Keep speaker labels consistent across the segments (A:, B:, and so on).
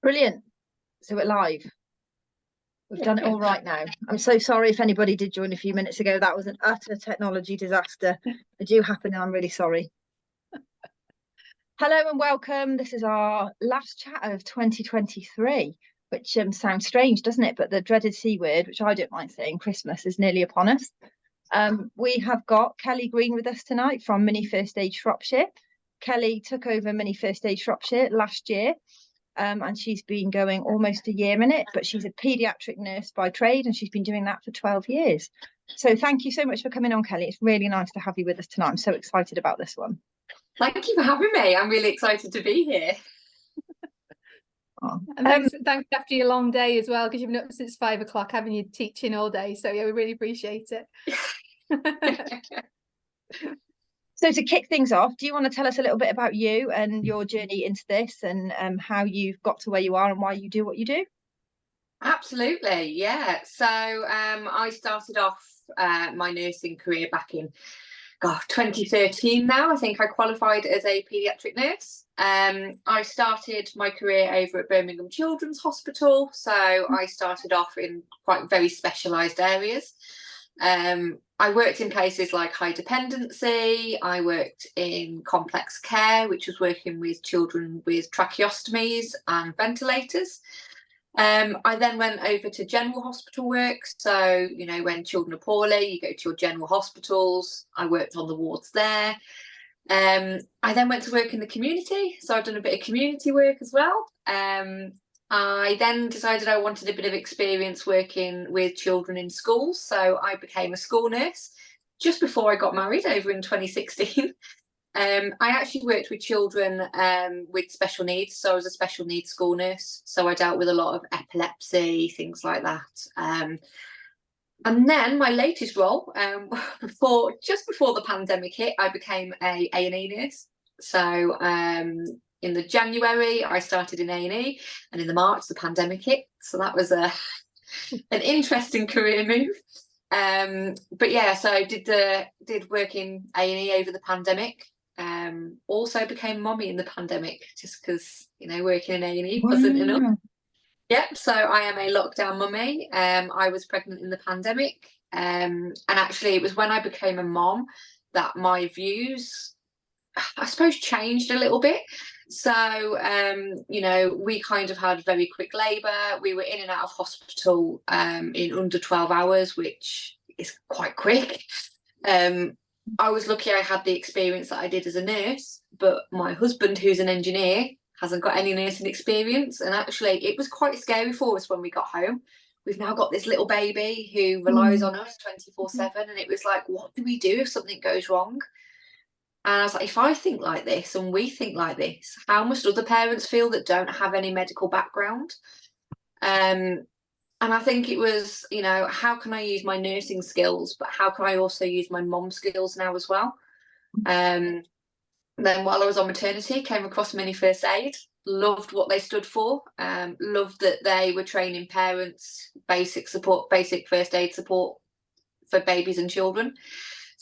A: Brilliant. So we're live. We've done it all right now. I'm so sorry if anybody did join a few minutes ago. That was an utter technology disaster. It do happen and I'm really sorry. Hello and welcome. This is our last chat of 2023, which sounds strange, doesn't it? But the dreaded C word, which I don't mind saying, Christmas, is nearly upon us. We have got Kellie Green with us tonight from Mini First Aid Shropshire. Kellie took over Mini First Aid Shropshire last year. And she's been going almost a year in it, but she's a paediatric nurse by trade and she's been doing that for 12 years. So thank you so much for coming on, Kellie. It's really nice to have you with us tonight. I'm so excited about this one.
B: Thank you for having me. I'm really excited to be here.
C: And thanks after your long day as well, because you've been up since 5 o'clock, haven't you, teaching all day? So yeah, we really appreciate it.
A: So to kick things off, do you want to tell us a little bit about you and your journey into this and how you've got to where you are and why you do what you do?
B: Absolutely, yeah. So I started off my nursing career back in 2013 now. I think I qualified as a paediatric nurse. I started my career over at Birmingham Children's Hospital. So I started off in quite very specialised areas. I worked in places like high dependency. I worked in complex care, which was working with children with tracheostomies and ventilators. I then went over to general hospital work. So, you know, when children are poorly, you go to your general hospitals. I worked on the wards there. I then went to work in the community. So I've done a bit of community work as well. I then decided I wanted a bit of experience working with children in schools. So I became a school nurse just before I got married over in 2016. I actually worked with children with special needs. So I was a special needs school nurse. So I dealt with a lot of epilepsy, things like that. And then my latest role, just before the pandemic hit, I became a A&E nurse. So in the January, I started in A&E, and in the March, the pandemic hit. So that was an interesting career move. But yeah, so I did work in A&E over the pandemic. Also became mommy in the pandemic, just because, you know, working in A&E wasn't enough. Yep, so I am a lockdown mummy. I was pregnant in the pandemic. And actually, it was when I became a mom that my views, I suppose, changed a little bit. So, you know, we kind of had very quick labour. We were in and out of hospital in under 12 hours, which is quite quick. I was lucky I had the experience that I did as a nurse, but my husband, who's an engineer, hasn't got any nursing experience. And actually, it was quite scary for us when we got home. We've now got this little baby who relies on us 24/7. And it was like, what do we do if something goes wrong? And I was like, if I think like this and we think like this, how must other parents feel that don't have any medical background? And I think it was, you know, how can I use my nursing skills, but how can I also use my mom skills now as well? Then while I was on maternity, came across Mini First Aid, loved what they stood for, loved that they were training parents, basic first aid support for babies and children.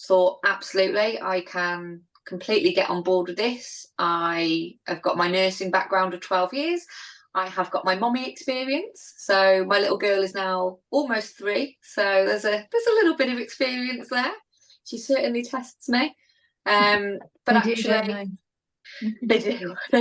B: Thought, absolutely, I can completely get on board with this. I have got my nursing background of 12 years. I have got my mommy experience. So my little girl is now almost 3. So there's a little bit of experience there. She certainly tests me. But actually, they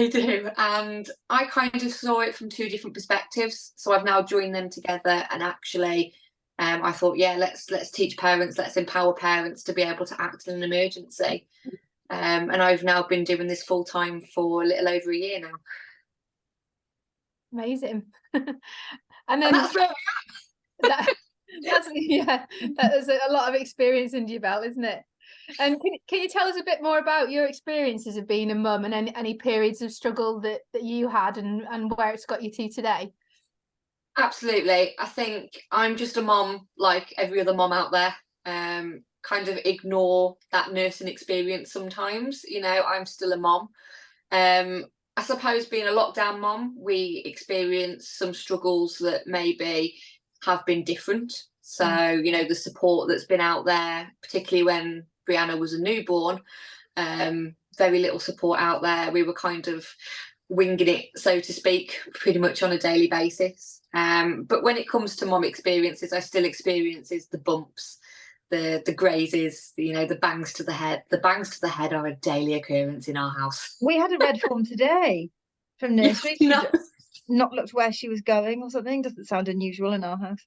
B: do. And I kind of saw it from 2 different perspectives. So I've now joined them together, and actually, I thought, yeah, let's teach parents, let's empower parents to be able to act in an emergency. And I've now been doing this full time for a little over a year now.
C: Amazing. And then
B: that's where
C: that's a lot of experience under your belt, isn't it? And can you tell us a bit more about your experiences of being a mum and any periods of struggle that you had and where it's got you to today?
B: Absolutely. I think I'm just a mom like every other mom out there. Kind of ignore that nursing experience sometimes. You know, I'm still a mom. I suppose being a lockdown mom, we experienced some struggles that maybe have been different. So, you know, the support that's been out there, particularly when Brianna was a newborn, very little support out there. We were kind of winging it, so to speak, pretty much on a daily basis. But when it comes to mom experiences, I still experiences the bumps, the grazes, the bangs to the head. The bangs to the head are a daily occurrence in our house.
A: We had a red form today from nursery. She'd not looked where she was going or something. Doesn't sound unusual in our house.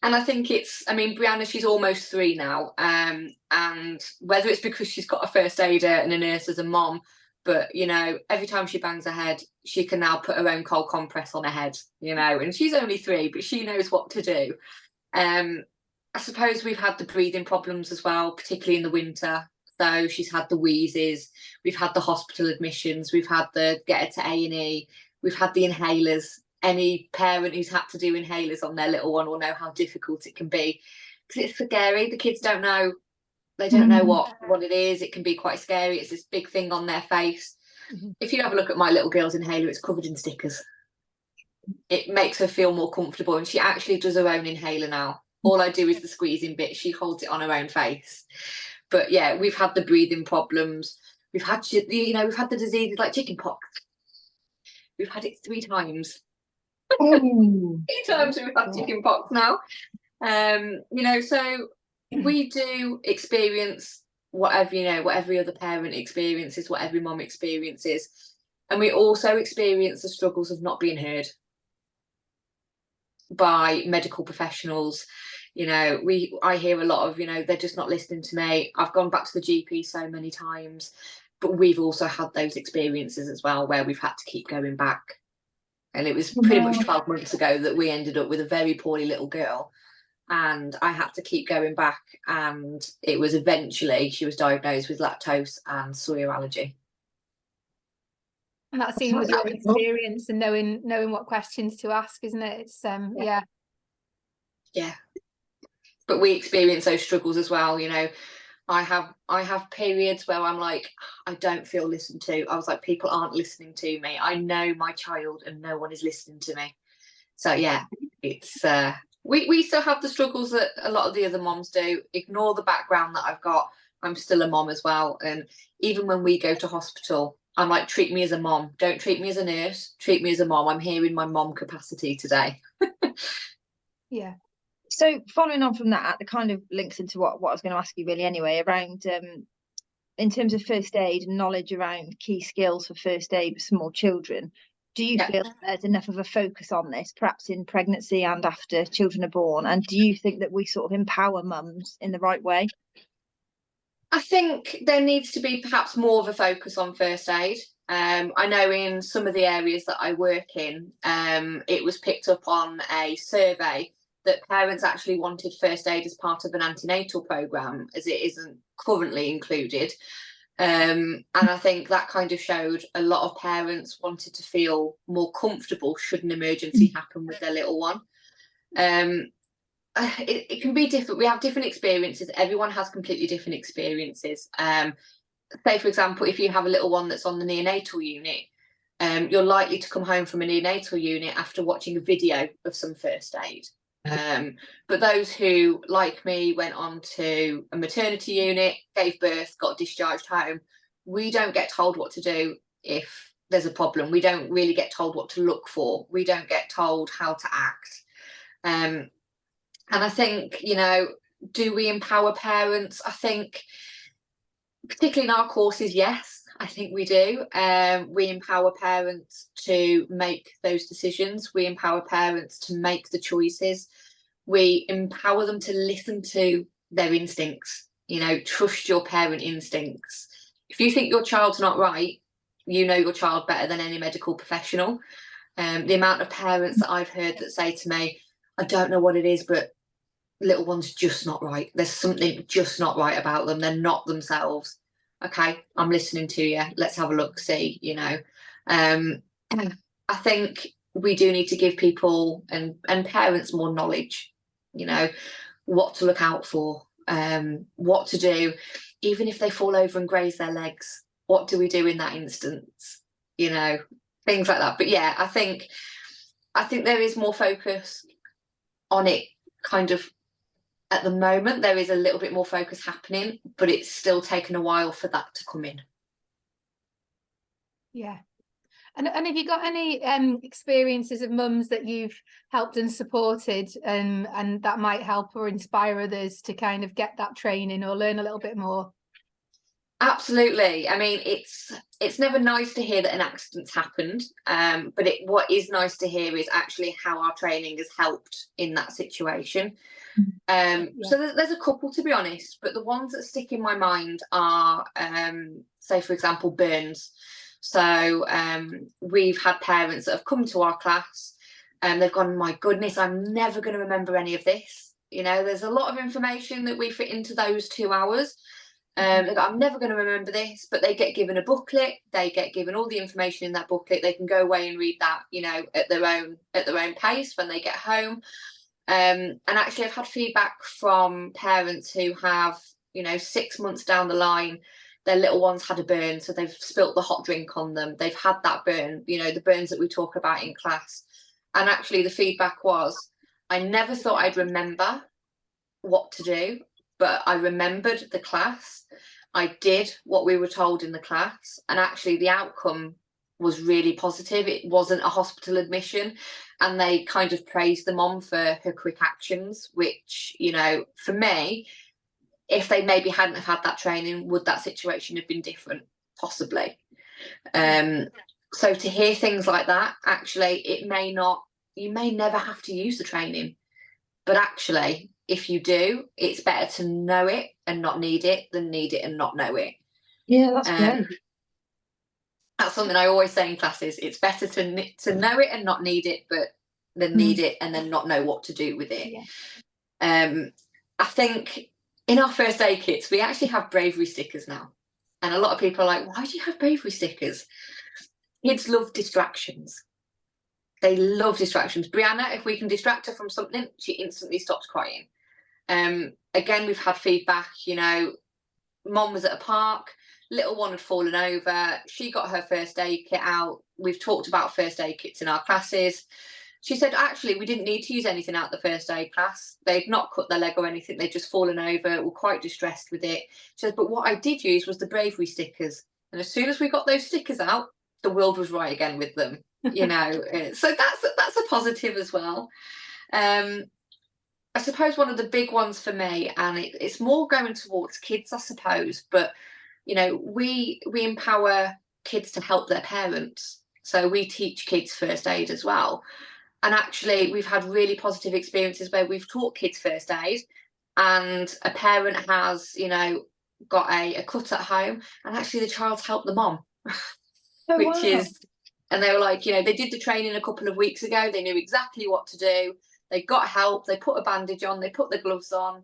B: And I think Brianna, she's almost 3 now. And whether it's because she's got a first aider and a nurse as a mom, but, every time she bangs her head, she can now put her own cold compress on her head, and she's only 3, but she knows what to do. I suppose we've had the breathing problems as well, particularly in the winter. So she's had the wheezes, we've had the hospital admissions, we've had the get her to A&E, we've had the inhalers. Any parent who's had to do inhalers on their little one will know how difficult it can be, because it's scary. The kids don't know. They don't know what it is. It can be quite scary. It's this big thing on their face. If you have a look at my little girl's inhaler, it's covered in stickers. It makes her feel more comfortable, and she actually does her own inhaler now. All I do is the squeezing bit. She holds it on her own face. But yeah, we've had the breathing problems. We've had we've had the diseases like chicken pox. We've had it 3 times. 3 times we've had chicken pox now. So we do experience what every other parent experiences, what every mom experiences, and we also experience the struggles of not being heard by medical professionals. I hear a lot of they're just not listening to me. I've gone back to the GP so many times, but we've also had those experiences as well where we've had to keep going back. And it was pretty much 12 months ago that we ended up with a very poorly little girl, and I had to keep going back, and it was eventually she was diagnosed with lactose and soya allergy.
C: And that's even with your experience and knowing what questions to ask, isn't it? It's
B: yeah. But we experience those struggles as well. I have periods where I'm like, I don't feel listened to. I was like, people aren't listening to me. I know my child and no one is listening to me. So yeah, it's we still have the struggles that a lot of the other moms do. Ignore the background that I've got. I'm still a mom as well. And even when we go to hospital, I'm like, treat me as a mom. Don't treat me as a nurse. Treat me as a mom. I'm here in my mom capacity today.
C: Yeah.
A: So following on from that, it kind of links into what I was going to ask you really anyway, around in terms of first aid and knowledge around key skills for first aid with small children. Do you feel there's enough of a focus on this, perhaps in pregnancy and after children are born? And do you think that we sort of empower mums in the right way?
B: I think there needs to be perhaps more of a focus on first aid. I know in some of the areas that I work in, it was picked up on a survey that parents actually wanted first aid as part of an antenatal programme, as it isn't currently included. And I think that kind of showed a lot of parents wanted to feel more comfortable should an emergency happen with their little one. It can be different. We have different experiences. Everyone has completely different experiences. Say, for example, if you have a little one that's on the neonatal unit, you're likely to come home from a neonatal unit after watching a video of some first aid. But those who, like me, went on to a maternity unit, gave birth, got discharged home, we don't get told what to do if there's a problem. We don't really get told what to look for. We don't get told how to act. And I think, do we empower parents? I think, particularly in our courses, yes, I think we do. We empower parents to make those decisions. We empower parents to make the choices. We empower them to listen to their instincts. Trust your parent instincts. If you think your child's not right, you know your child better than any medical professional. The amount of parents that I've heard that say to me, I don't know what it is, but little one's just not right. There's something just not right about them. They're not themselves. Okay, I'm listening to you. Let's have a look, see, I think we do need to give people and parents more knowledge, what to look out for, what to do. Even if they fall over and graze their legs, what do we do in that instance? Things like that. But yeah, I think there is more focus on it kind of at the moment. There is a little bit more focus happening, but it's still taken a while for that to come in.
C: Yeah. And have you got any experiences of mums that you've helped and supported, and that might help or inspire others to kind of get that training or learn a little bit more?
B: Absolutely. I mean, it's never nice to hear that an accident's happened, but what is nice to hear is actually how our training has helped in that situation. So there's a couple, to be honest, but the ones that stick in my mind are, say, for example, burns. So we've had parents that have come to our class and they've gone, my goodness, I'm never going to remember any of this. You know, there's a lot of information that we fit into those 2 hours. They go, I'm never going to remember this, but they get given a booklet. They get given all the information in that booklet. They can go away and read that, you know, at their own pace when they get home. And actually, I've had feedback from parents who have, you know, 6 months down the line, their little ones had a burn, so they've spilt the hot drink on them. They've had that burn, you know, the burns that we talk about in class. And actually, the feedback was, I never thought I'd remember what to do, but I remembered the class. I did what we were told in the class, and actually the outcome was really positive. It wasn't a hospital admission, and they kind of praised the mom for her quick actions, which, you know, for me, if they maybe hadn't have had that training, would that situation have been different? Possibly. So to hear things like that, actually, you may never have to use the training, but actually, if you do, it's better to know it and not need it than need it and not know it.
A: Yeah, that's great.
B: That's something I always say in classes. It's better to know it and not need it, but than need it and then not know what to do with it. Yeah. I think in our first aid kits, we actually have bravery stickers now. And a lot of people are like, why do you have bravery stickers? Kids love distractions. They love distractions. Brianna, if we can distract her from something, she instantly stops crying. Again, we've had feedback, you know, mom was at a park, little one had fallen over, she got her first aid kit out. We've talked about first aid kits in our classes. She said, actually, we didn't need to use anything out the first aid class. They'd not cut their leg or anything. They'd just fallen over, were quite distressed with it. She said, but what I did use was the bravery stickers. And as soon as we got those stickers out, the world was right again with them, you know. So that's a positive as well. I suppose one of the big ones for me, and it's more going towards kids, I suppose, but, you know, we empower kids to help their parents. So we teach kids first aid as well. And actually, we've had really positive experiences where we've taught kids first aid and a parent has, you know, got a cut at home, and actually the child's helped the mom, which is, and they were like, you know, they did the training a couple of weeks ago. They knew exactly what to do. They got help. They put a bandage on. They put the gloves on,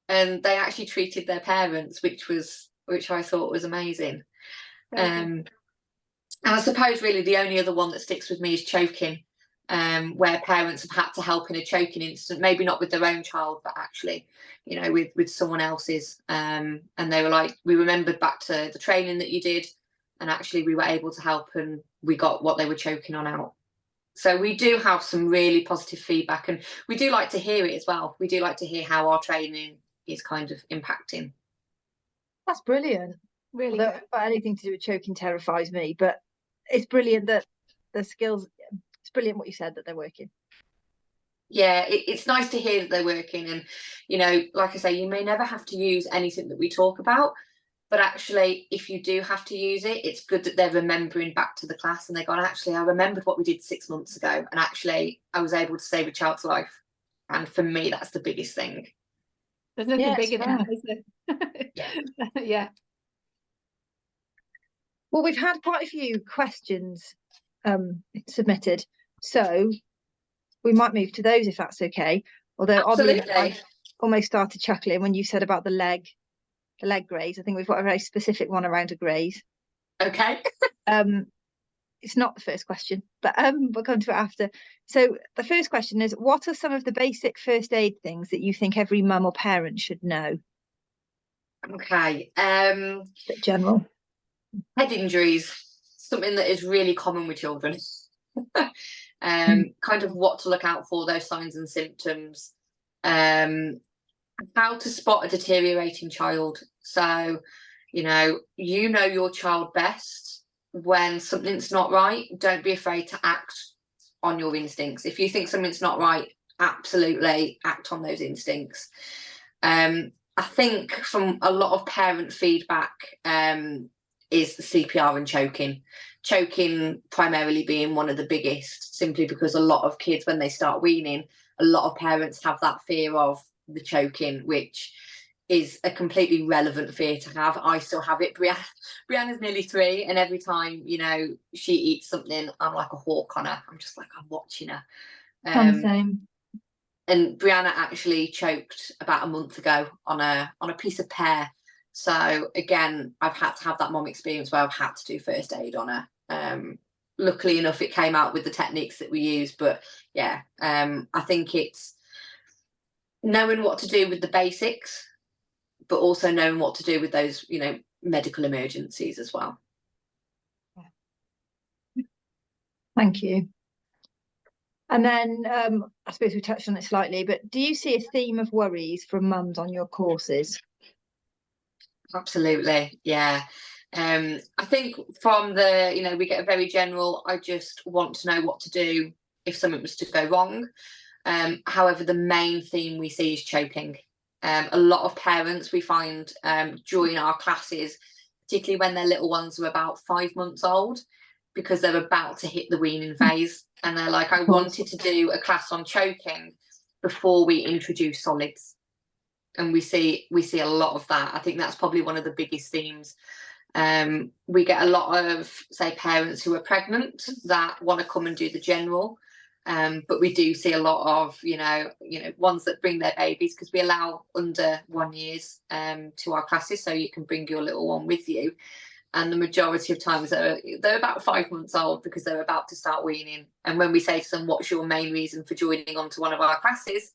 B: and they actually treated their parents, which I thought was amazing. And I suppose really the only other one that sticks with me is choking, where parents have had to help in a choking incident, maybe not with their own child, but actually, you know, with someone else's. And they were like, we remembered back to the training that you did, and actually we were able to help, and we got what they were choking on out. So we do have some really positive feedback, and we do like to hear it as well. We do like to hear how our training is kind of impacting.
A: That's brilliant.
C: Really
A: good. Anything to do with choking terrifies me, but it's brilliant that the skills, it's brilliant what you said, that they're working.
B: Yeah, it's nice to hear that they're working. And, you know, like I say, you may never have to use anything that we talk about, but actually, if you do have to use it, it's good that they're remembering back to the class and they're going, actually, I remembered what we did 6 months ago, and actually I was able to save a child's life. And for me, that's the biggest thing.
C: There's nothing bigger than that, is there? Yeah.
A: Well, we've had quite a few questions submitted, so we might move to those if that's okay. Although
B: absolutely,
A: I almost started chuckling when you said about the leg graze. I think we've got a very specific one around a graze.
B: Okay.
A: It's not the first question, but we'll come to it after. So the first question is, what are some of the basic first aid things that you think every mum or parent should know?
B: Okay.
A: Bit general.
B: Head injuries, something that is really common with children. Kind of what to look out for, those signs and symptoms. How to spot a deteriorating child. So, you know your child best. when something's not right, don't be afraid to act on your instincts. If you think something's not right, absolutely act on those instincts. I think from a lot of parent feedback is the CPR and choking primarily being one of the biggest, simply because a lot of kids, when they start weaning, a lot of parents have that fear of the choking, which is a completely relevant fear to have. I still have it. Brianna's nearly 3, and every time, you know, she eats something, I'm like a hawk on her. I'm just like, I'm watching her.
A: Same.
B: And Brianna actually choked about a month ago on a piece of pear. So again, I've had to have that mom experience where I've had to do first aid on her. Luckily enough, it came out with the techniques that we use. But yeah, I think it's knowing what to do with the basics, but also knowing what to do with those, you know, medical emergencies as well.
A: Thank you. And then I suppose we touched on it slightly, but do you see a theme of worries from mums on your courses?
B: Absolutely, yeah. I think from the, you know, we get a very general, I just want to know what to do if something was to go wrong. However, the main theme we see is choking. A lot of parents we find during our classes, particularly when their little ones are about 5 months old, because they're about to hit the weaning phase, and they're like, I wanted to do a class on choking before we introduce solids. And we see a lot of that. I think that's probably one of the biggest themes. We get a lot of, say, parents who are pregnant that want to come and do the general, but we do see a lot of, you know, ones that bring their babies, because we allow under 1 year to our classes, so you can bring your little one with you. And the majority of times they're about 5 months old, because they're about to start weaning. And when we say to them, what's your main reason for joining on to one of our classes,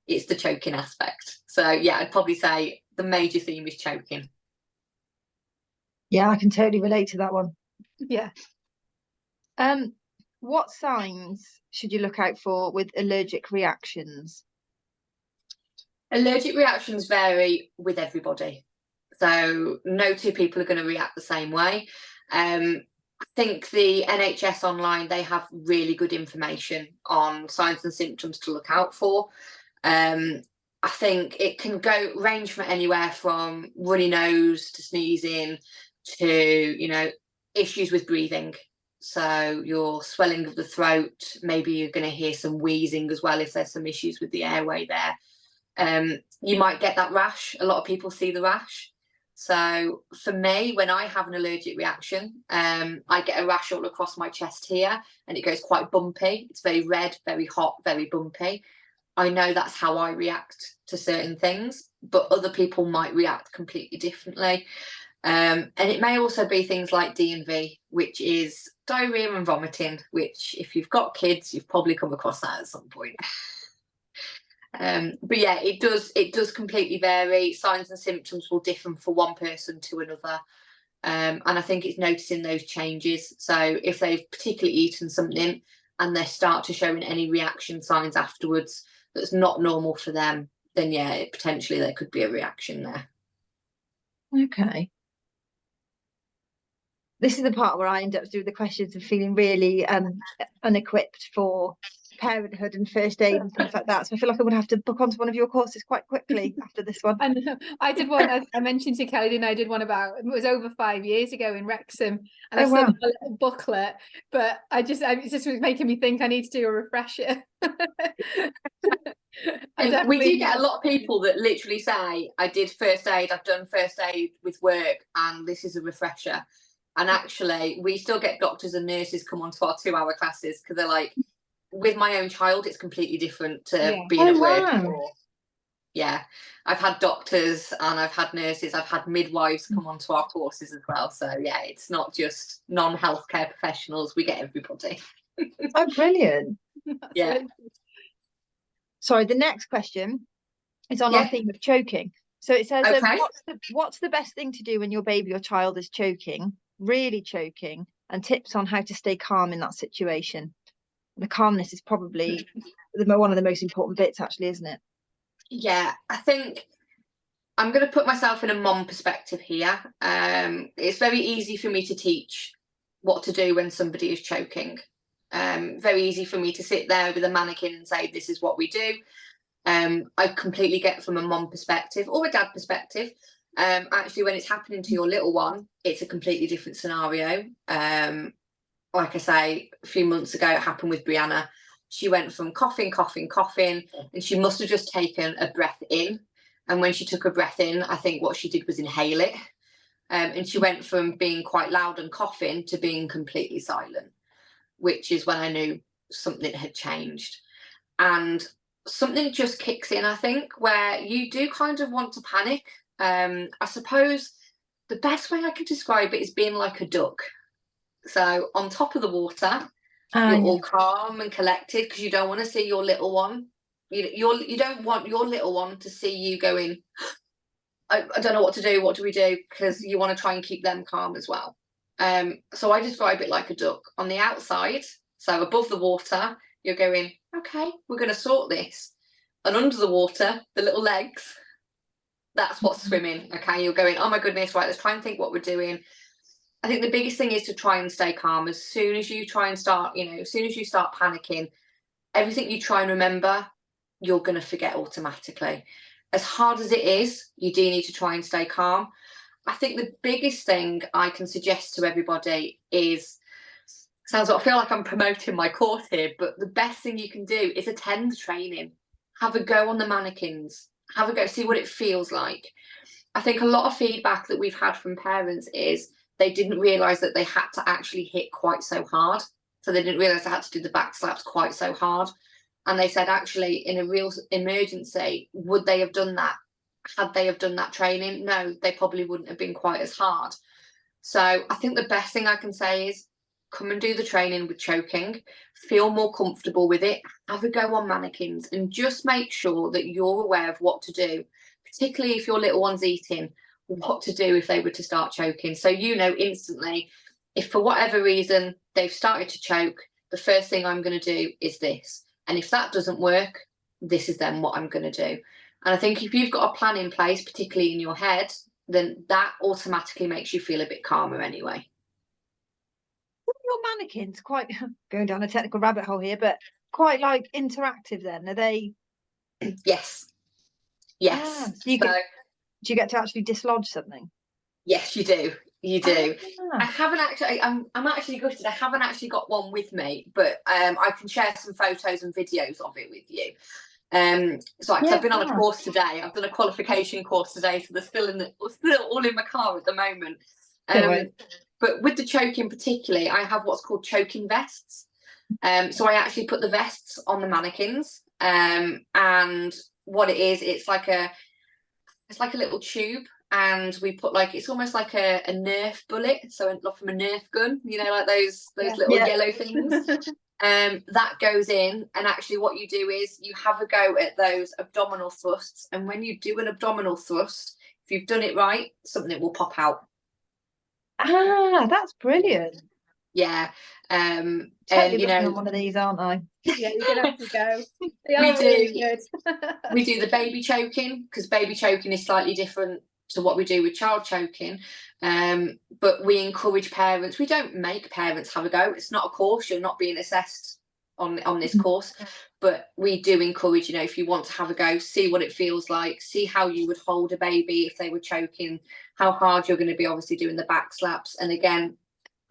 B: it's the choking aspect. So yeah, I'd probably say the major theme is choking.
A: Yeah, I can totally relate to that one.
C: Yeah.
A: What signs should you look out for with allergic reactions?
B: Allergic reactions vary with everybody. So no two people are going to react the same way. I think the NHS online, they have really good information on signs and symptoms to look out for. I think it can range from anywhere from runny nose to sneezing to, you know, issues with breathing. So your swelling of the throat, maybe you're going to hear some wheezing as well if there's some issues with the airway there. You might get that rash. A lot of people see the rash. So for me, when I have an allergic reaction, I get a rash all across my chest here, and it goes quite bumpy. It's very red, very hot, very bumpy. I know that's how I react to certain things, but other people might react completely differently. And it may also be things like D&V, which is diarrhea and vomiting, which if you've got kids, you've probably come across that at some point. But yeah, it does completely vary. Signs and symptoms will differ from one person to another. And I think it's noticing those changes. So if they've particularly eaten something and they start to showing any reaction signs afterwards that's not normal for them, then yeah, potentially there could be a reaction there.
A: Okay. This is the part where I end up doing the questions and feeling really unequipped for parenthood and first aid and things like that. So I feel like I'm going to have to book onto one of your courses quite quickly after this one.
C: I know. I did one, I mentioned to Kelly, didn't I? Did one about, it was over 5 years ago in Wrexham, and I still have a little booklet, but it's just making me think I need to do a refresher.
B: We do get a lot of people that literally say, I did first aid, I've done first aid with work, and this is a refresher. And actually, we still get doctors and nurses come onto our 2-hour classes, because they're like, with my own child, it's completely different to being at work. Yeah, I've had doctors and I've had nurses, I've had midwives come onto our courses as well. So yeah, it's not just non-healthcare professionals, we get everybody.
A: Oh, brilliant.
B: Yeah.
A: Sorry, the next question is on our theme of choking. So it says, what's the best thing to do when your baby or child is choking, really choking, and tips on how to stay calm in that situation? The calmness is probably one of the most important bits, actually, isn't it?
B: Yeah, I think I'm going to put myself in a mom perspective here. It's very easy for me to teach what to do when somebody is choking. Very easy for me to sit there with a mannequin and say, this is what we do. I completely get from a mom perspective or a dad perspective. Actually, when it's happening to your little one, it's a completely different scenario. Like I say, a few months ago, it happened with Brianna. She went from coughing, and she must have just taken a breath in. And when she took a breath in, I think what she did was inhale it. And she went from being quite loud and coughing to being completely silent, which is when I knew something had changed. And something just kicks in, I think, where you do kind of want to panic. I suppose the best way I could describe it is being like a duck. So on top of the water, you're all calm and collected because you don't want to see your little one. You don't want your little one to see you going, I don't know what to do. What do we do? Because you want to try and keep them calm as well. So I describe it like a duck. On the outside, so above the water, you're going, okay, we're going to sort this. And under the water, the little legs, that's what's swimming. Okay, you're going, oh my goodness, right, let's try and think what we're doing. I think the biggest thing is to try and stay calm. As soon as you try and start, as soon as you start panicking, everything you try and remember, you're going to forget automatically. As hard as it is, you do need to try and stay calm. I think the biggest thing I can suggest to everybody is, I feel like I'm promoting my course here, but the best thing you can do is attend the training. Have a go on the mannequins. Have a go, see what it feels like. I think a lot of feedback that we've had from parents is they didn't realise that they had to actually hit quite so hard. So they didn't realise they had to do the back slaps quite so hard. And they said, actually, in a real emergency, would they have done that? Had they have done that training? No, they probably wouldn't have been quite as hard. So I think the best thing I can say is come and do the training with choking, feel more comfortable with it, have a go on mannequins, and just make sure that you're aware of what to do, particularly if your little one's eating, what to do if they were to start choking. So you know instantly, if for whatever reason they've started to choke, the first thing I'm going to do is this. And if that doesn't work, this is then what I'm going to do. And I think if you've got a plan in place, particularly in your head, then that automatically makes you feel a bit calmer anyway.
A: Your mannequins quite going down a technical rabbit hole here, but quite like interactive then, are they?
B: Yes.
A: So do you get to actually dislodge something?
B: Yes, you do. I haven't actually, I'm actually gutted, I haven't actually got one with me, but I can share some photos and videos of it with you. I've been on a course today. I've done a qualification course today, so they're still all in my car at the moment. But with the choking particularly, I have what's called choking vests. So I actually put the vests on the mannequins, and what it is, it's like a little tube, and we put it's almost like a Nerf bullet, so from a Nerf gun, like those little yellow things. That goes in, and actually what you do is you have a go at those abdominal thrusts, and when you do an abdominal thrust, if you've done it right, something will pop out.
A: That's brilliant.
B: Yeah.
A: Totally on one of these, aren't I?
C: Yeah, you're gonna have to go.
B: We do the baby choking, because baby choking is slightly different to what we do with child choking. But we encourage parents. We don't make parents have a go. It's not a course. You're not being assessed on this course, but we do encourage, if you want to have a go, see what it feels like, see how you would hold a baby if they were choking, how hard you're going to be obviously doing the back slaps. And again,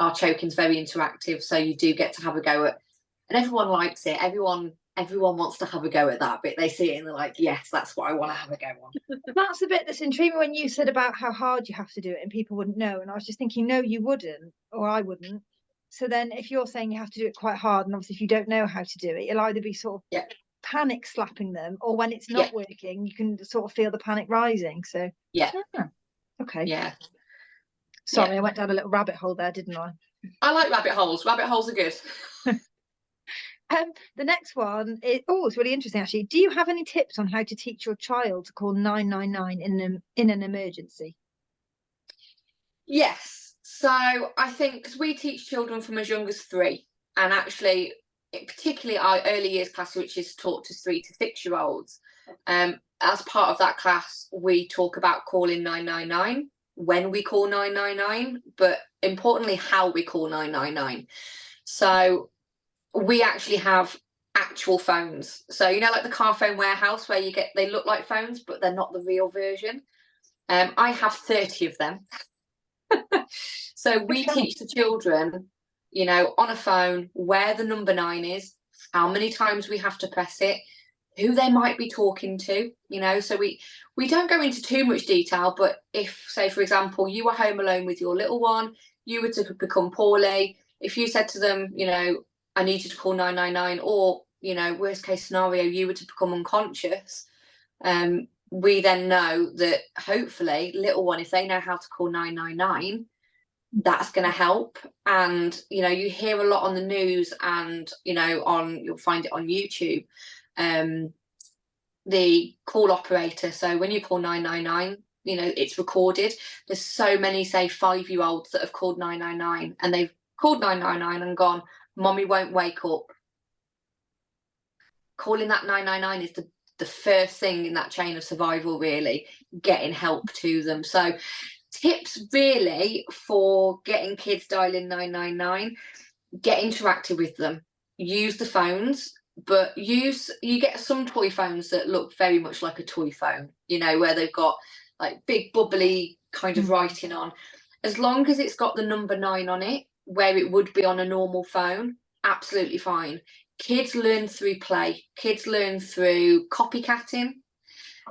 B: our choking's very interactive, so you do get to have a go at, and everyone likes it. Everyone wants to have a go at that bit. They see it and they're like, yes, that's what I want to have a go on.
A: That's the bit that's intriguing when you said about how hard you have to do it and people wouldn't know. And I was just thinking, no, you wouldn't, or I wouldn't. So then if you're saying you have to do it quite hard, and obviously if you don't know how to do it, you'll either be sort of panic slapping them, or when it's not working, you can sort of feel the panic rising. So okay. Sorry, I went down a little rabbit hole there, didn't I?
B: I like rabbit holes. Rabbit holes are good.
A: The next one is it's really interesting actually. Do you have any tips on how to teach your child to call 999 in an emergency?
B: Yes. So I think, because we teach children from as young as 3, and actually particularly our early years class, which is taught to 3 to 6-year-olds, as part of that class we talk about calling 999, when we call 999, but importantly, how we call 999. So we actually have actual phones. So, you know, like the car phone warehouse where they look like phones, but they're not the real version. I have 30 of them. So we teach the children, you know, on a phone, where the number 9 is, how many times we have to press it, who they might be talking to, you know. So we don't go into too much detail, but if, say, for example, you were home alone with your little one, you were to become poorly, if you said to them, you know, I need you to call 999, or, you know, worst case scenario, you were to become unconscious, we then know that hopefully little one, if they know how to call 999, that's going to help. And, you know, you hear a lot on the news, and, you know, you'll find it on YouTube, the call operator. So when you call 999, you know, it's recorded. There's so many, say, 5-year-olds that have called 999, and they've called 999 and gone, mommy won't wake up. Calling that 999 is the first thing in that chain of survival, really, getting help to them. So tips really for getting kids dialing 999, get interactive with them, use the phones, but you get some toy phones that look very much like a toy phone, you know, where they've got like big bubbly kind of writing on. As long as it's got the number 9 on it, where it would be on a normal phone, absolutely fine. Kids learn through play. Kids learn through copycatting.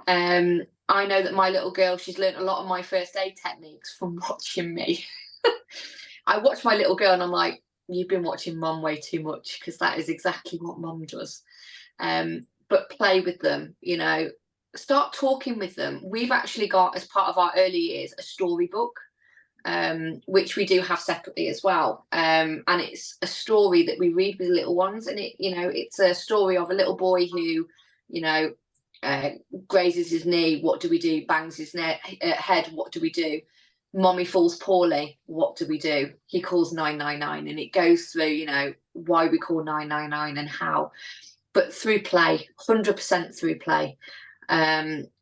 B: I know that my little girl, she's learned a lot of my first aid techniques from watching me. I watch my little girl and I'm like, you've been watching mum way too much, because that is exactly what mum does. But play with them, you know, start talking with them. We've actually got, as part of our early years, a storybook, which we do have separately as well. And it's a story that we read with little ones. And it's a story of a little boy who, you know, grazes his knee. What do we do? Bangs his head. What do we do? Mommy falls poorly. What do we do? He calls 999, and it goes through, you know, why we call 999 and how, but through play, 100% through play.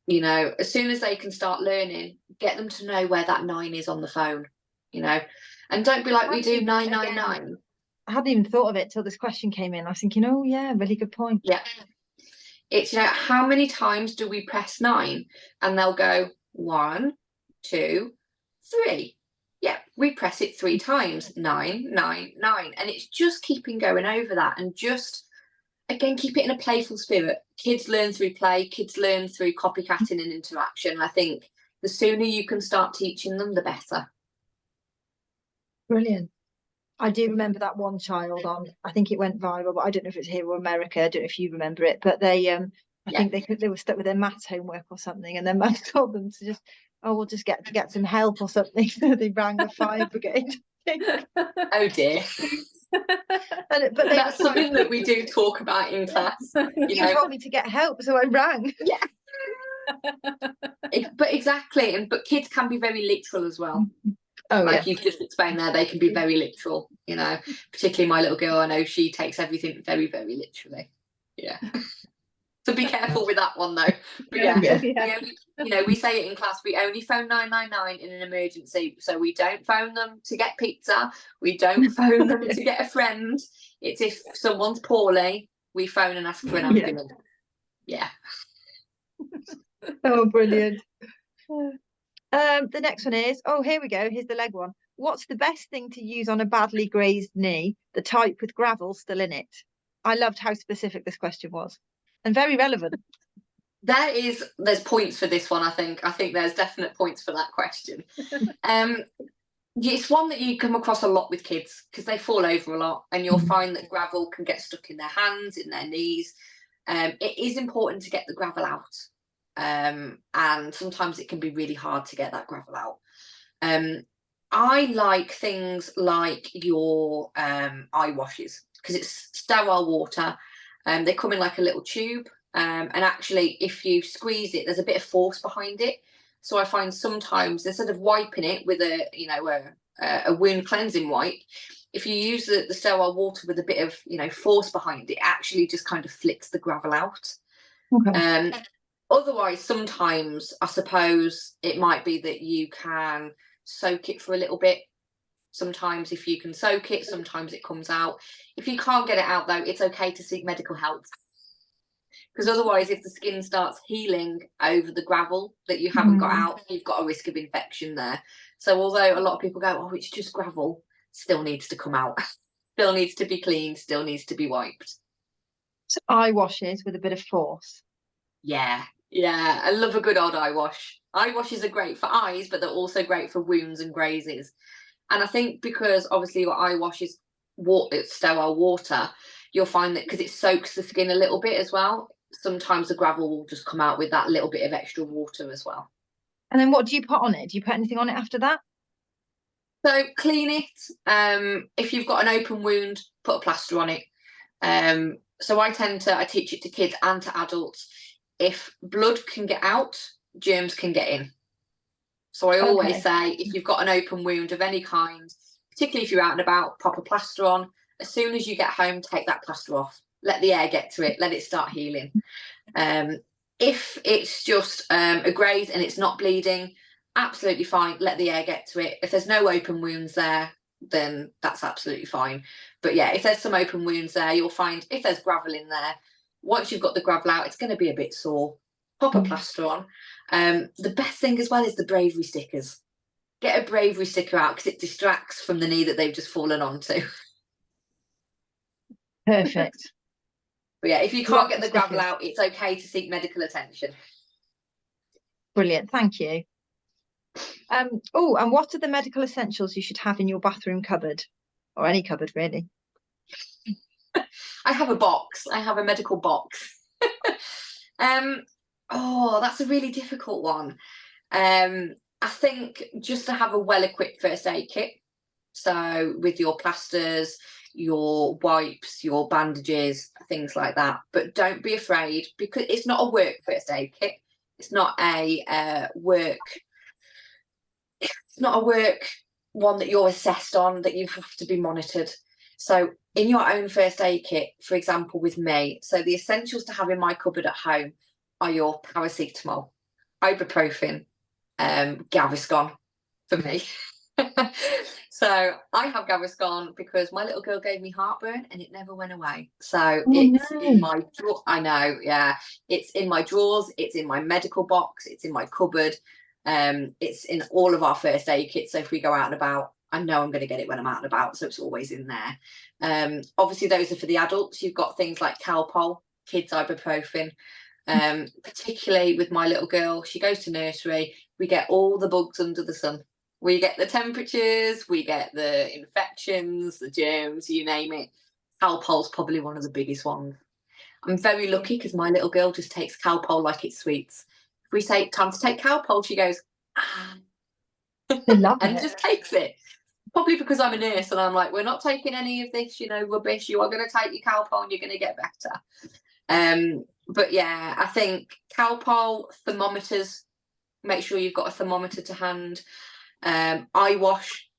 B: You know, as soon as they can start learning, get them to know where that 9 is on the phone, you know, and don't be like, we do 999.
A: I hadn't even thought of it till this question came in. I was thinking, oh yeah, really good point.
B: Yeah. It's, you know, how many times do we press 9? And they'll go 1, 2, 3. Yeah, we press it 3 times. 9, 9, 9. And it's just keeping going over that, and just, again, keep it in a playful spirit. Kids learn through play. Kids learn through copycatting and interaction. I think the sooner you can start teaching them, the better.
A: Brilliant. I do remember that one child I think it went viral, but I don't know if it's here or America. I don't know if you remember it, but they, I think they were stuck with their maths homework or something, and their mum told them to just, we'll just get some help or something. So they rang the fire brigade.
B: Oh dear.
A: But
B: that's something that we do talk about in class.
A: You told me to get help, so I rang.
B: Yeah. But exactly, but kids can be very literal as well. Like you've just explained there, they can be very literal, you know, particularly my little girl. I know she takes everything very, very literally. Yeah. So be careful with that one though. But you know, we say it in class, we only phone 999 in an emergency. So we don't phone them to get pizza. We don't phone them to get a friend. It's if someone's poorly, we phone and ask for an ambulance. Yeah.
A: Oh, brilliant. The next one is, here we go. Here's the leg one. What's the best thing to use on a badly grazed knee, the type with gravel still in it? I loved how specific this question was, and very relevant.
B: There's points for this one. I think there's definite points for that question. It's one that you come across a lot with kids, because they fall over a lot, and you'll find that gravel can get stuck in their hands, in their knees. It is important to get the gravel out. And sometimes it can be really hard to get that gravel out. I like things like your eye washes, because it's sterile water. They come in like a little tube, and actually if you squeeze it, there's a bit of force behind it. So I find sometimes, instead of wiping it with a wound cleansing wipe, if you use the sterile water with a bit of, you know, force behind it, actually just kind of flicks the gravel out. Otherwise, sometimes I suppose it might be that you can soak it for a little bit. Sometimes if you can soak it, sometimes it comes out. If you can't get it out though, it's okay to seek medical help. Because otherwise, if the skin starts healing over the gravel that you haven't got out, you've got a risk of infection there. So although a lot of people go, oh, it's just gravel, still needs to come out. Still needs to be cleaned, still needs to be wiped.
A: So eye washes with a bit of force.
B: Yeah, yeah. I love a good old eye wash. Eye washes are great for eyes, but they're also great for wounds and grazes. And I think because obviously your eye wash is it's sterile water, you'll find that because it soaks the skin a little bit as well, sometimes the gravel will just come out with that little bit of extra water as well.
A: And then what do you put on it? Do you put anything on it after that?
B: So clean it. If you've got an open wound, put a plaster on it. So I teach it to kids and to adults. If blood can get out, germs can get in. So I always say, if you've got an open wound of any kind, particularly if you're out and about, pop a plaster on. As soon as you get home, take that plaster off. Let the air get to it. Let it start healing. If it's just a graze and it's not bleeding, absolutely fine. Let the air get to it. If there's no open wounds there, then that's absolutely fine. But yeah, if there's some open wounds there, you'll find if there's gravel in there, once you've got the gravel out, it's going to be a bit sore. Pop a plaster on. The best thing as well is the bravery stickers. Get a bravery sticker out because it distracts from the knee that they've just fallen onto.
A: Perfect.
B: But yeah, if you can't get the gravel out, it's okay to seek medical attention.
A: Brilliant, thank you. Oh, and what are the medical essentials you should have in your bathroom cupboard, or any cupboard really?
B: I have a box. I have a medical box. Oh, that's a really difficult one. I think just to have a well-equipped first aid kit. So with your plasters, your wipes, your bandages, things like that. But don't be afraid, because it's not a work first aid kit. It's not a work one that you're assessed on, that you have to be monitored. So in your own first aid kit, for example, with me, so the essentials to have in my cupboard at home are your paracetamol, ibuprofen, Gaviscon for me. So I have Gaviscon because my little girl gave me heartburn and it never went away. So it's in my drawer. I know, yeah. It's in my drawers, it's in my medical box, it's in my cupboard. It's in all of our first aid kits. So if we go out and about, I know I'm going to get it when I'm out and about, so it's always in there. Obviously those are for the adults. You've got things like Calpol, kids ibuprofen. Particularly with my little girl, she goes to nursery, we get all the bugs under the sun. We get the temperatures, we get the infections, the germs, you name it. Calpol's probably one of the biggest ones. I'm very lucky because my little girl just takes Calpol like it's sweets. If we say time to take Calpol, she goes, ah, and just takes it. Probably because I'm a nurse and I'm like, we're not taking any of this, rubbish. You are going to take your Calpol and you're going to get better. But yeah, I think Calpol, thermometers, make sure you've got a thermometer to hand. Eye wash,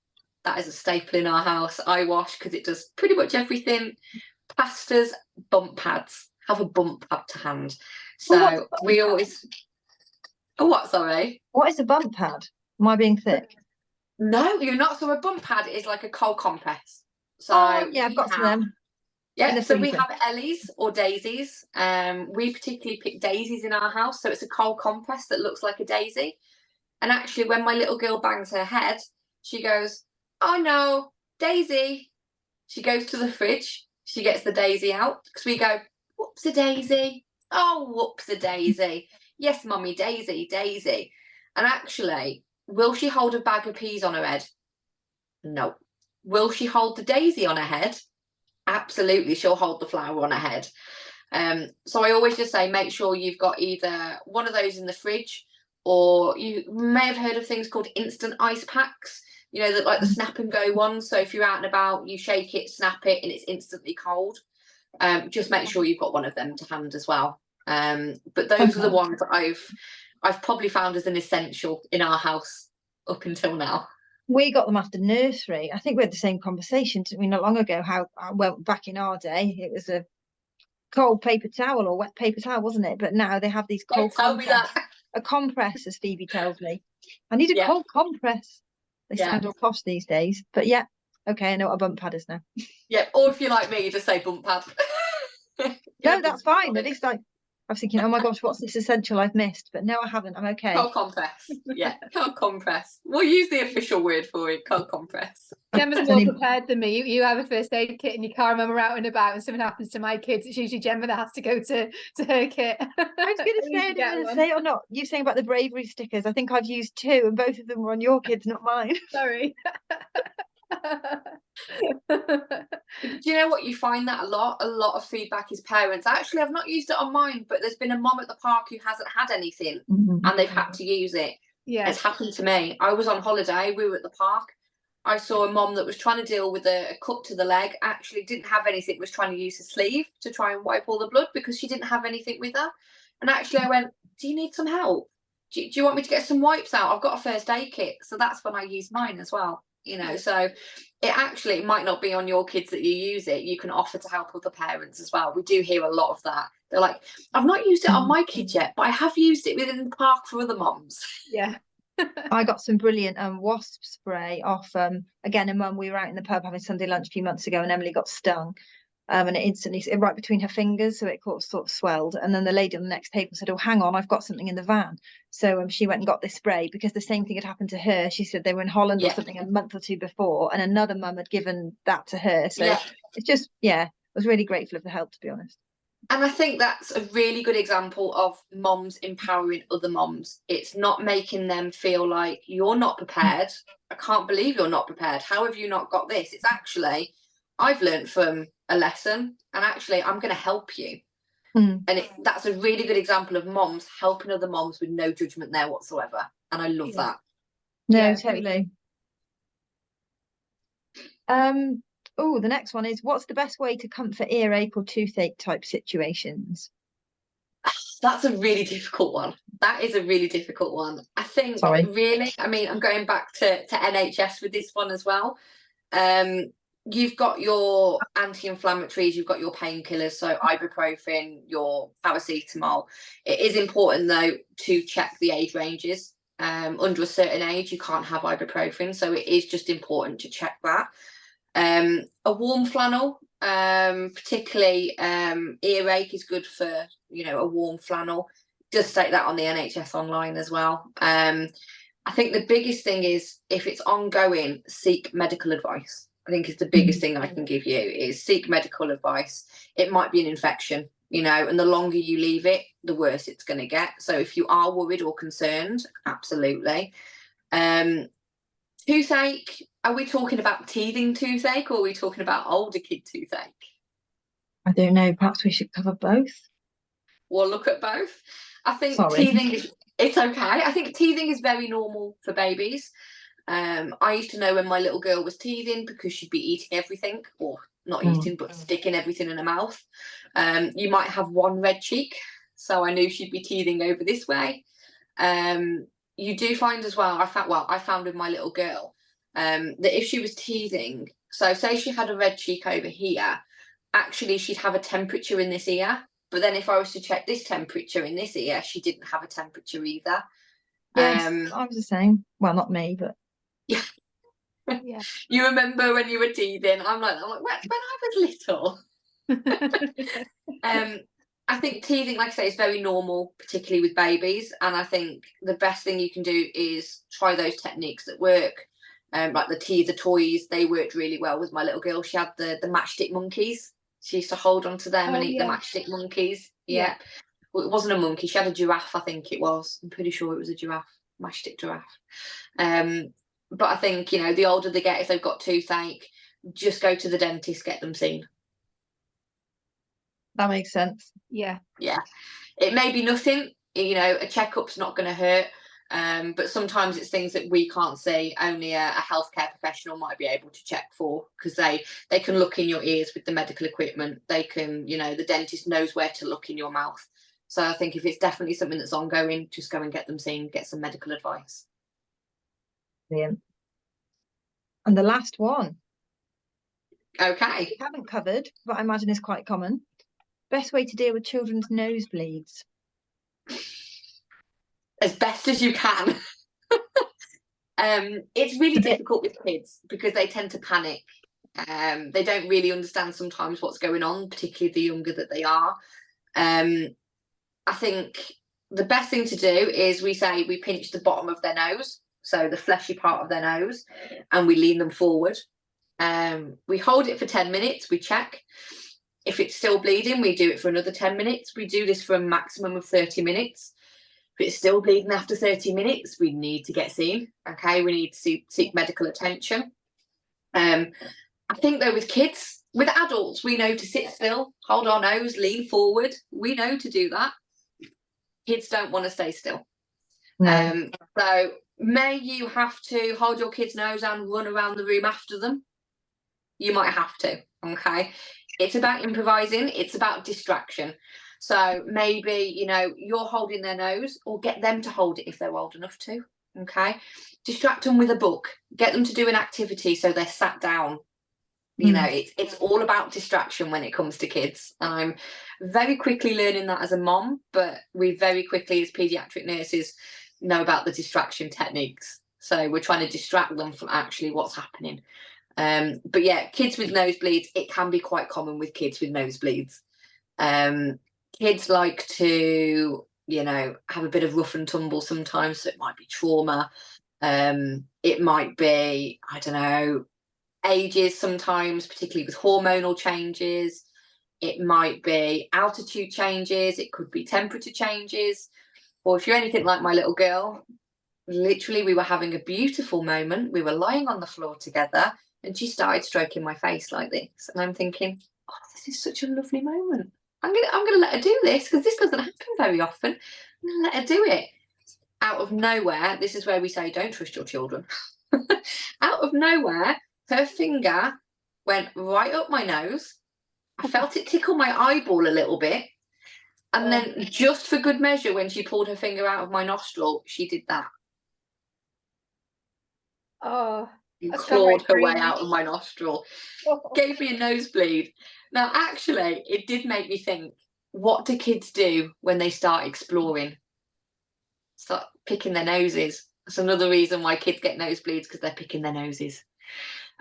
B: that is a staple in our house. Eye wash, because it does pretty much everything. Plasters, bump pads, have a bump pad to hand. So we always, oh, what, sorry?
A: What is a bump pad? Am I being thick?
B: No, you're not. So a bump pad is like a cold compress. So
A: yeah, I've got some of them.
B: Yeah, so we have Ellie's or Daisies. We particularly pick Daisies in our house. So it's a cold compress that looks like a daisy. And actually, when my little girl bangs her head, she goes, oh no, Daisy. She goes to the fridge. She gets the daisy out because we go, whoops a daisy. Oh, whoops a daisy. Yes, mummy, Daisy, Daisy. And actually, will she hold a bag of peas on her head? No. Will she hold the daisy on her head? Absolutely, she'll hold the flower on her head. So I always just say, make sure you've got either one of those in the fridge, or you may have heard of things called instant ice packs, that like the snap and go ones. So if you're out and about, you shake it, snap it, and it's instantly cold. Just make sure you've got one of them to hand as well. But those are the ones that I've probably found as an essential in our house up until now.
A: We got them after nursery. I think we had the same conversation, didn't we, not long ago, how, well, back in our day, it was a cold paper towel or wet paper towel, wasn't it? But now they have these cold
B: Don't tell me
A: compress.
B: that.
A: A compress, as Phoebe tells me. I need a
B: Yeah.
A: cold compress. They
B: Yeah.
A: sound all posh these days. But yeah, okay, I know what a bump pad is now.
B: Yeah, or if you're like me, you just say bump pad.
A: No, that's fine. At least I was thinking, oh my gosh, what's this essential I've missed? But no, I haven't. I'm okay.
B: Cold compress. Yeah, cold compress. We'll use the official word for it, cold compress.
C: Gemma's
A: It's
C: more
A: only-
C: prepared than me. You have a first aid kit and your car when we're out and about and something happens to my kids, it's usually Gemma that has to go to her kit.
A: I was going to say, I didn't want to say it or not. You saying about the bravery stickers. I think I've used 2 and both of them were on your kids, not mine.
C: Sorry.
B: Do you know what? You find that a lot of feedback is parents. Actually, I've not used it on mine, but there's been a mom at the park who hasn't had anything and they've had to use it.
C: Yeah.
B: It's happened to me. I was on holiday, we were at the park. I saw a mom that was trying to deal with a cut to the leg, actually didn't have anything, was trying to use a sleeve to try and wipe all the blood because she didn't have anything with her. And actually I went, do you need some help? Do you want me to get some wipes out? I've got a first aid kit. So that's when I use mine as well. You know, so it might not be on your kids that you use it. You can offer to help other parents as well. We do hear a lot of that. They're like, I've not used it on my kids yet, but I have used it within the park for other moms.
C: Yeah.
A: I got some brilliant wasp spray off again a mum. We were out in the pub having Sunday lunch a few months ago and Emily got stung. And it instantly right between her fingers, so it sort of swelled. And then the lady on the next table said, oh, hang on, I've got something in the van. So she went and got this spray because the same thing had happened to her. She said they were in Holland or something a month or 2 before, and another mum had given that to her. So it's just, I was really grateful of the help, to be honest.
B: And I think that's a really good example of moms empowering other moms. It's not making them feel like you're not prepared. I can't believe you're not prepared. How have you not got this? It's actually, I've learned from a lesson and actually I'm going to help you. And that's a really good example of moms helping other moms with no judgment there whatsoever. And I love that.
A: No, totally. Oh, the next one is, what's the best way to comfort earache or toothache type situations?
B: That's a really difficult one. That is a really difficult one. I think really, I mean, I'm going back to NHS with this one as well. You've got your anti-inflammatories, you've got your painkillers, so ibuprofen, your paracetamol. It is important though to check the age ranges. Under a certain age, you can't have ibuprofen, so it is just important to check that. A warm flannel, particularly earache, is good for, a warm flannel. Just state that on the NHS online as well. I think the biggest thing is, if it's ongoing, seek medical advice. I think is the biggest thing I can give you is seek medical advice. It might be an infection, and the longer you leave it, the worse it's going to get. So if you are worried or concerned, absolutely. Toothache, are we talking about teething toothache or are we talking about older kid toothache?
A: I don't know, perhaps we should cover both.
B: We'll look at both. I think teething it's okay. I think teething is very normal for babies. I used to know when my little girl was teething because she'd be eating everything, or not eating, but sticking everything in her mouth. You might have one red cheek, so I knew she'd be teething over this way. You do find as well, I found with my little girl, that if she was teething, so say she had a red cheek over here, actually she'd have a temperature in this ear. But then if I was to check this temperature in this ear, she didn't have a temperature either.
A: Yes, I was the same. Well, not me, but
B: yeah.
C: Yeah.
B: You remember when you were teething? I'm like when I was little. I think teething, like I say, is very normal, particularly with babies. And I think the best thing you can do is try those techniques that work. Like the teether toys, they worked really well with my little girl. She had the matchstick monkeys. She used to hold on to them and eat the matchstick monkeys. Yeah. Well, it wasn't a monkey. She had a giraffe, I think it was. I'm pretty sure it was a giraffe, matchstick giraffe. But I think, the older they get, if they've got toothache, just go to the dentist, get them seen.
A: That makes sense.
C: Yeah.
B: It may be nothing, a checkup's not going to hurt. But sometimes it's things that we can't see. Only a healthcare professional might be able to check for, because they can look in your ears with the medical equipment. They can, the dentist knows where to look in your mouth. So I think if it's definitely something that's ongoing, just go and get them seen, get some medical advice.
A: Brilliant. And the last one.
B: Okay.
A: We haven't covered, but I imagine is quite common. Best way to deal with children's nosebleeds?
B: As best as you can. It's really difficult with kids because they tend to panic. They don't really understand sometimes what's going on, particularly the younger that they are. I think the best thing to do is we pinch the bottom of their nose, so the fleshy part of their nose, and we lean them forward. We hold it for 10 minutes, we check. If it's still bleeding, we do it for another 10 minutes. We do this for a maximum of 30 minutes. If it's still bleeding after 30 minutes, we need to get seen. Okay, we need to seek medical attention. I think though with kids, with adults, we know to sit still, hold our nose, lean forward. We know to do that. Kids don't want to stay still.
A: No.
B: So may you have to hold your kid's nose and run around the room after them? You might have to, okay? It's about improvising. It's about distraction. So maybe, you know, you're holding their nose, or get them to hold it if they're old enough to, okay? Distract them with a book. Get them to do an activity so they're sat down. You know, it's all about distraction when it comes to kids. And I'm very quickly learning that as a mom, but we very quickly as paediatric nurses know about the distraction techniques. So we're trying to distract them from actually what's happening. But yeah, kids with nosebleeds, it can be quite common with kids with nosebleeds. Kids like to, you know, have a bit of rough and tumble sometimes, so it might be trauma. It might be, I don't know, ages sometimes, particularly with hormonal changes. It might be altitude changes, it could be temperature changes, or if you're anything like my little girl, literally we were having a beautiful moment. We were lying on the floor together and she started stroking my face like this, and I'm thinking, oh, this is such a lovely moment. I'm gonna let her do this because this doesn't happen very often. I'm gonna let her do it. Out of nowhere, this is where we say don't trust your children. Out of nowhere, her finger went right up my nose. I felt it tickle my eyeball a little bit. And then just for good measure, when she pulled her finger out of my nostril, she did that.
C: Oh,
B: and clawed her way out of my nostril. Gave me a nosebleed. Now, actually, it did make me think, what do kids do when they start exploring? Start picking their noses. That's another reason why kids get nosebleeds, because they're picking their noses.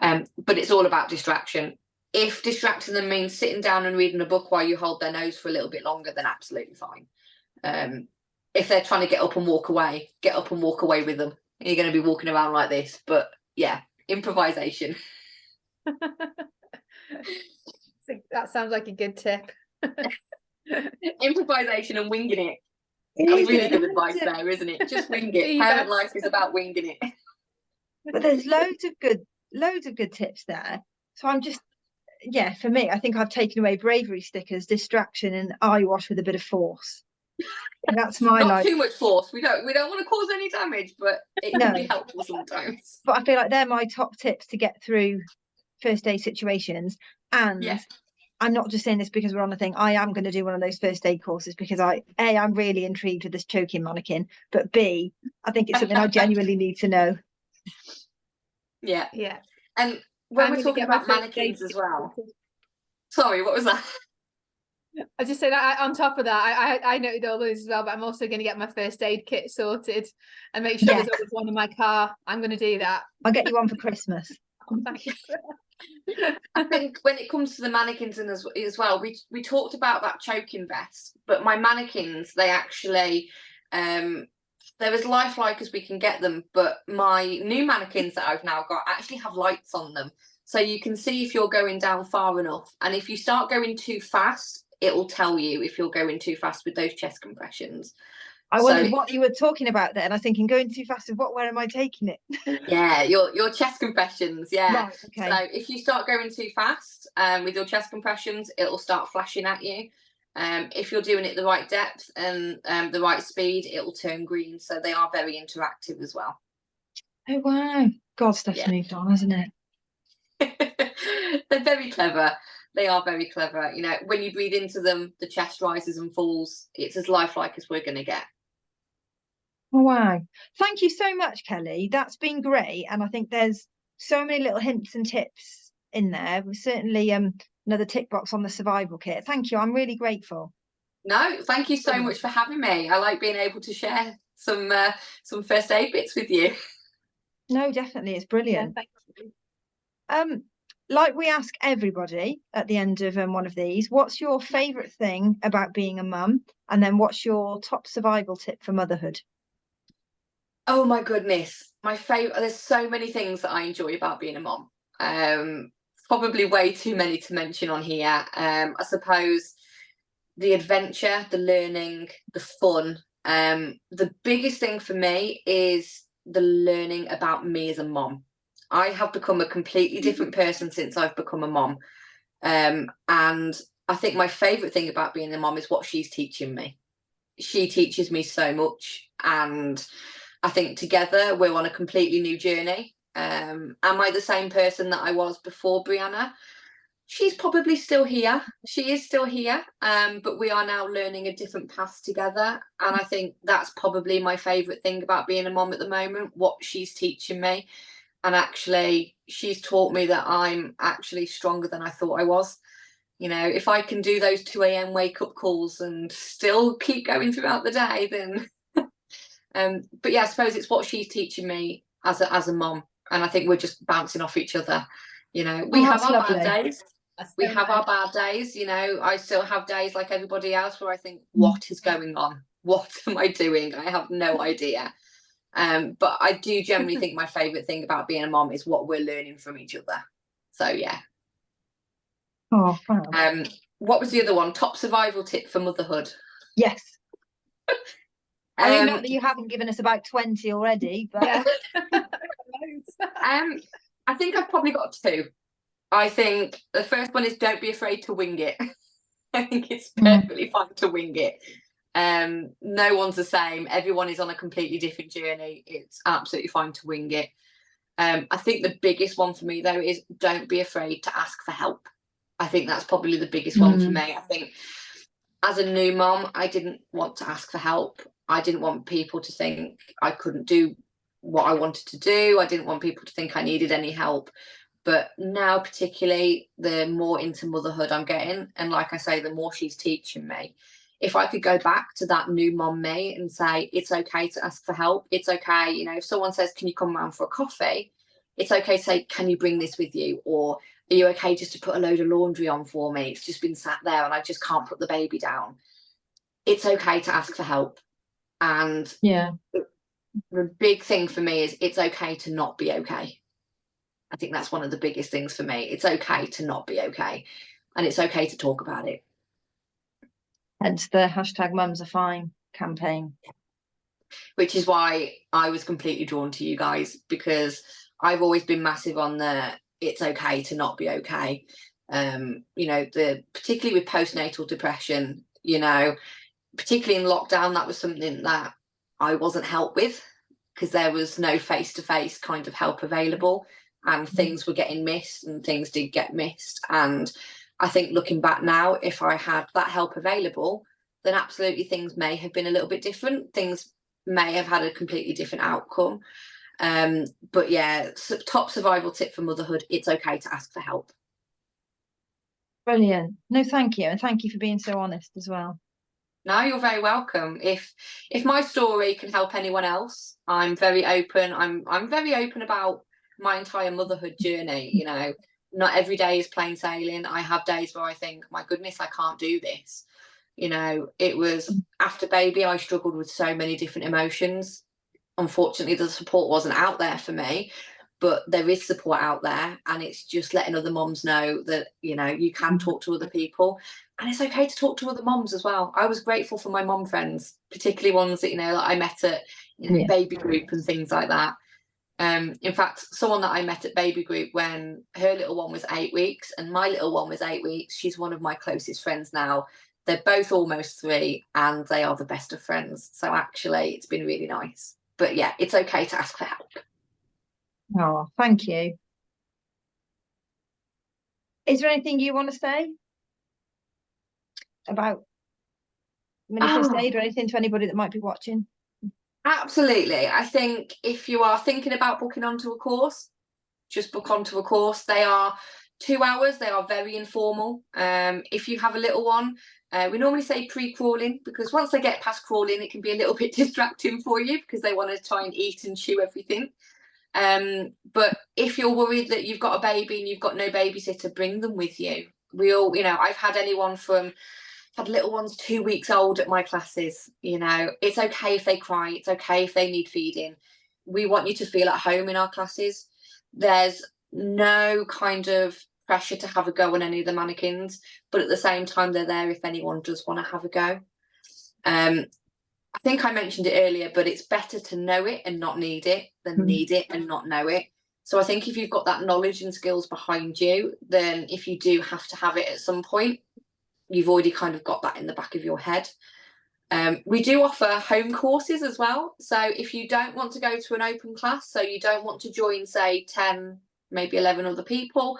B: But it's all about distraction. If distracting them means sitting down and reading a book while you hold their nose for a little bit longer, then absolutely fine. If they're trying to get up and walk away with them. You're going to be walking around like this. But yeah, improvisation.
C: That sounds like a good tip.
B: Improvisation and winging it. That's really good advice there, isn't it? Just wing it. Parent life is about winging it.
A: But there's loads of good tips there. So I'm just, yeah, for me, I think I've taken away bravery stickers, distraction, and eye wash with a bit of force. And that's my
B: Not
A: life.
B: too much force. We don't want to cause any damage, but it can be helpful sometimes.
A: But I feel like they're my top tips to get through first aid situations. And I'm not just saying this because we're on a thing. I am going to do one of those first aid courses because I'm really intrigued with this choking mannequin, but B, I think it's something I genuinely need to know.
B: Yeah.
C: Yeah.
B: And when we're talking about mannequins as well. Sorry, what was that?
C: I just said on top of that, I noted all those as well, but I'm also going to get my first aid kit sorted and make sure there's always one in my car. I'm going to do that.
A: I'll get you one for Christmas.
B: I think when it comes to the mannequins and as well, we talked about that choking vest, but my mannequins, they actually they're as lifelike as we can get them, but my new mannequins that I've now got actually have lights on them, so you can see if you're going down far enough, and if you start going too fast, it will tell you if you're going too fast with those chest compressions.
A: I wondered what you were talking about there, and I was thinking, going too fast, where am I taking it?
B: Yeah, your chest compressions, yeah.
A: Right, okay.
B: So if you start going too fast with your chest compressions, it'll start flashing at you. If you're doing it the right depth and the right speed, it'll turn green. So they are very interactive as well.
A: Oh wow, God, stuff's moved on, hasn't
B: it? They're very clever. They are very clever. You know, when you breathe into them, the chest rises and falls. It's as lifelike as we're going to get.
A: Oh, wow. Thank you so much, Kelly. That's been great. And I think there's so many little hints and tips in there. We're certainly another tick box on the survival kit. Thank you. I'm really grateful.
B: No, thank you so
A: Brilliant.
B: much for having me. I like being able to share some first aid bits with you.
A: No, definitely, it's
C: Yeah,
A: brilliant.
C: thank you.
A: Like we ask everybody at the end of one of these, what's your favourite thing about being a mum? And then what's your top survival tip for motherhood?
B: Oh my goodness, my favorite. There's so many things that I enjoy about being a mom. Probably way too many to mention on here. I suppose the adventure, the learning, the fun. The biggest thing for me is the learning about me as a mom. I have become a completely different person since I've become a mom. And I think my favourite thing about being a mom is what she's teaching me. She teaches me so much, and I think together we're on a completely new journey. Am I the same person that I was before Brianna? She's probably still here. She is still here, but we are now learning a different path together. And I think that's probably my favourite thing about being a mom at the moment, what she's teaching me. And actually, she's taught me that I'm actually stronger than I thought I was. You know, if I can do those 2 a.m. wake up calls and still keep going throughout the day, then but yeah, I suppose it's what she's teaching me as a mom, and I think we're just bouncing off each other. You know, we have our bad days. We have our bad days. You know, I still have days like everybody else where I think, what is going on? What am I doing? I have no idea. But I do generally think my favourite thing about being a mom is what we're learning from each other. So yeah.
A: Oh, wow.
B: What was the other one? Top survival tip for motherhood.
A: Yes. I mean, not that you haven't given us about 20 already, but
C: Yeah.
B: I think I've probably got two. I think the first one is don't be afraid to wing it. I think it's perfectly fine to wing it. No one's the same. Everyone is on a completely different journey. It's absolutely fine to wing it. I think the biggest one for me though is don't be afraid to ask for help. I think that's probably the biggest one for me. I think as a new mom, I didn't want to ask for help. I didn't want people to think I couldn't do what I wanted to do. I didn't want people to think I needed any help. But now, particularly, the more into motherhood I'm getting, and like I say, the more she's teaching me, if I could go back to that new mom me and say, it's okay to ask for help. It's okay. You know, if someone says, can you come round for a coffee? It's okay to say, can you bring this with you? Or are you okay just to put a load of laundry on for me? It's just been sat there and I just can't put the baby down. It's okay to ask for help. And
A: yeah,
B: the big thing for me is it's okay to not be okay. I think that's one of the biggest things for me. It's okay to not be okay. And it's okay to talk about it.
A: hence the #MumsAreFine campaign.
B: Which is why I was completely drawn to you guys, because I've always been massive on the it's okay to not be okay. You know, particularly with postnatal depression, you know, particularly in lockdown, that was something that I wasn't helped with because there was no face-to-face kind of help available, and things were getting missed and things did get missed. And I think looking back now, if I had that help available, then absolutely things may have been a little bit different. Things may have had a completely different outcome. But yeah, top survival tip for motherhood, it's okay to ask for help.
A: Brilliant. No, thank you. And thank you for being so honest as well.
B: No, you're very welcome. If my story can help anyone else, I'm very open. I'm very open about my entire motherhood journey. You know, not every day is plain sailing. I have days where I think, my goodness, I can't do this. You know, it was after baby, I struggled with so many different emotions. Unfortunately, the support wasn't out there for me, but there is support out there, and it's just letting other moms know that, you know, you can talk to other people, and it's okay to talk to other moms as well. I was grateful for my mom friends, particularly ones that, you know, that I met at, you know, baby group and things like that. In fact, someone that I met at baby group when her little one was 8 weeks and my little one was 8 weeks, she's one of my closest friends now. They're both almost 3 and they are the best of friends. So actually, it's been really nice. But yeah, it's okay to ask for help.
A: Oh, thank you. Is there anything you want to say about Mini First Aid or anything to anybody that might be watching?
B: Absolutely. I think if you are thinking about booking onto a course, just book onto a course. They are 2 hours, they are very informal. If you have a little one, we normally say pre-crawling, because once they get past crawling, it can be a little bit distracting for you because they want to try and eat and chew everything. But if you're worried that you've got a baby and you've got no babysitter, bring them with you. We all, I've had had little ones 2 weeks old at my classes. It's okay if they cry, it's okay if they need feeding. We want you to feel at home in our classes. There's no kind of pressure to have a go on any of the mannequins, but at the same time, they're there if anyone does want to have a go. I think I mentioned it earlier, but it's better to know it and not need it than need it and not know it. So I think if you've got that knowledge and skills behind you, then if you do have to have it at some point, you've already kind of got that in the back of your head. We do offer home courses as well. So if you don't want to go to an open class, so you don't want to join, say, 10, maybe 11 other people,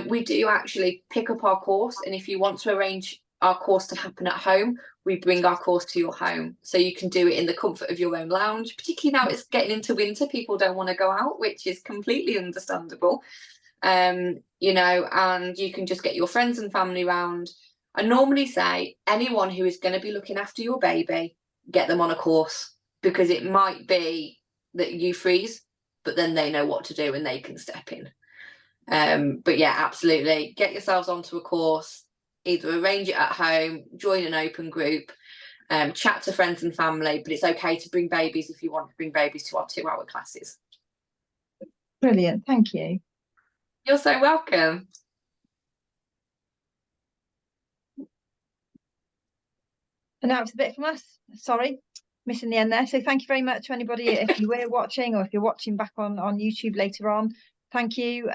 B: we do actually pick up our course. And if you want to arrange our course to happen at home, we bring our course to your home. So you can do it in the comfort of your own lounge, particularly now it's getting into winter. People don't want to go out, which is completely understandable. And you can just get your friends and family round. I normally say anyone who is going to be looking after your baby, get them on a course, because it might be that you freeze, but then they know what to do and they can step in. But yeah, absolutely. Get yourselves onto a course, either arrange it at home, join an open group, chat to friends and family, but it's okay to bring babies if you want to bring babies to our 2-hour classes.
A: Brilliant. Thank you.
B: You're so welcome.
A: And now it's a bit from us. Sorry, missing the end there. So thank you very much to anybody, if you were watching or if you're watching back on YouTube later on. Thank you.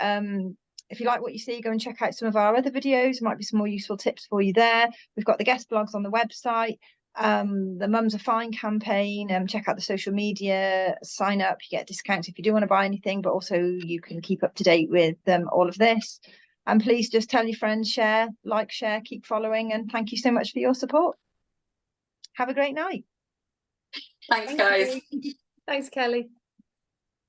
A: If you like what you see, go and check out some of our other videos. There might be some more useful tips for you there. We've got the guest blogs on the website, the Mums Are Fine campaign. Check out the social media, sign up, you get discounts if you do want to buy anything, but also you can keep up to date with all of this. And please just tell your friends, share, keep following, and thank you so much for your support. Have a great night.
B: Thanks, guys.
C: Thanks, Kelly.